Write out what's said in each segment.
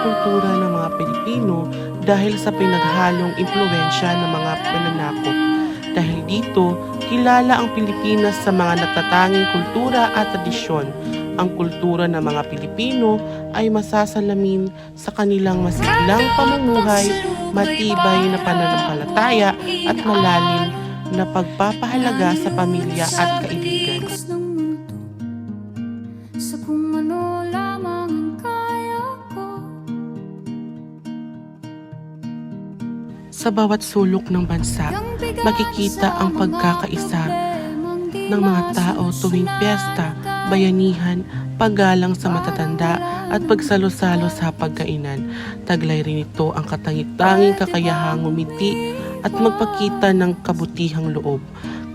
kultura ng mga Pilipino dahil sa pinaghalong impluwensya ng mga mananakop. Dahil dito, kilala ang Pilipinas sa mga natatanging kultura at tradisyon. Ang kultura ng mga Pilipino ay masasalamin sa kanilang masiglang pamumuhay, matibay na pananampalataya at malalim na pagpapahalaga sa pamilya at kaibigan. Sa kung ano lamang ang kaya ko. Sa bawat sulok ng bansa, makikita ang pagkakaisa ng mga tao tuwing piyesta, bayanihan, paggalang sa matatanda at pagsalo-salo sa pagkainan. Taglay rin ito ang katangi-tanging kakayahang ngumiti at magpakita ng kabutihang loob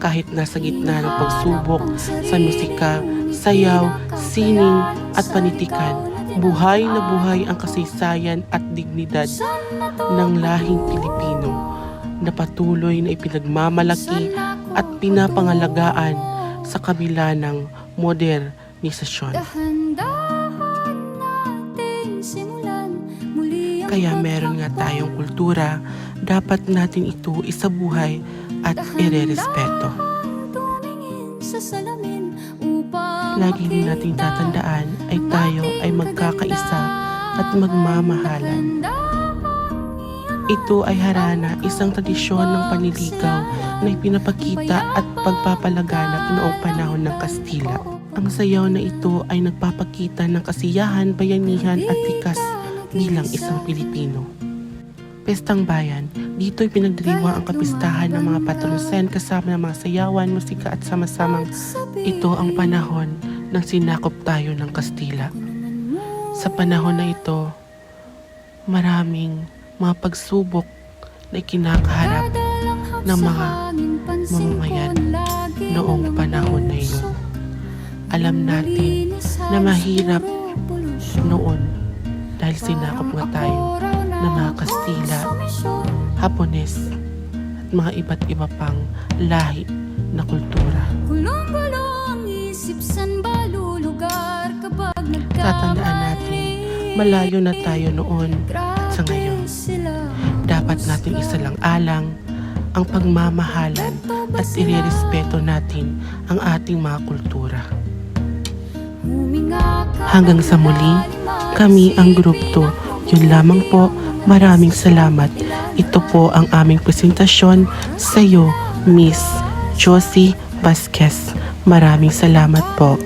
kahit nasa gitna ng pagsubok sa musika, sayaw, sining at panitikan. Buhay na buhay ang kasaysayan at dignidad ng lahing Pilipino na patuloy na ipinagmamalaki at pinapangalagaan sa kabila ng modernisasyon. Kaya meron nga tayong kultura, dapat natin ito isabuhay at irerespeto. Lagi rin nating tatandaan ay tayo ay magkakaisa at magmamahalan. Ito ay harana, isang tradisyon ng panliligaw na ipinapakita at pagpapalaganap noong panahon ng Kastila. Ang sayaw na ito ay nagpapakita ng kasiyahan, bayanihan at likas bilang isang Pilipino. Pestang Bayan, dito'y pinagdiriwang ang kapistahan ng mga patronsen kasama ng mga sayawan, musika at sama-samang ito ang panahon nang sinakop tayo ng Kastila. Sa panahon na ito, maraming mga pagsubok na ikinakaharap ng mga mamamayan noong panahon na iyon. Alam natin na mahirap noon dahil sinakop nga tayo ng mga Kastila, Hapones at mga iba't iba pang lahi na kultura. Tatandaan natin, malayo na tayo noon at sa ngayon. Dapat natin isalang-alang ang pagmamahalan at irerespeto natin ang ating mga kultura. Hanggang sa muli, kami ang Group 2. Yun lamang po, maraming salamat. Ito po ang aming presentasyon sa iyo, Miss Josie Vasquez. Maraming salamat po.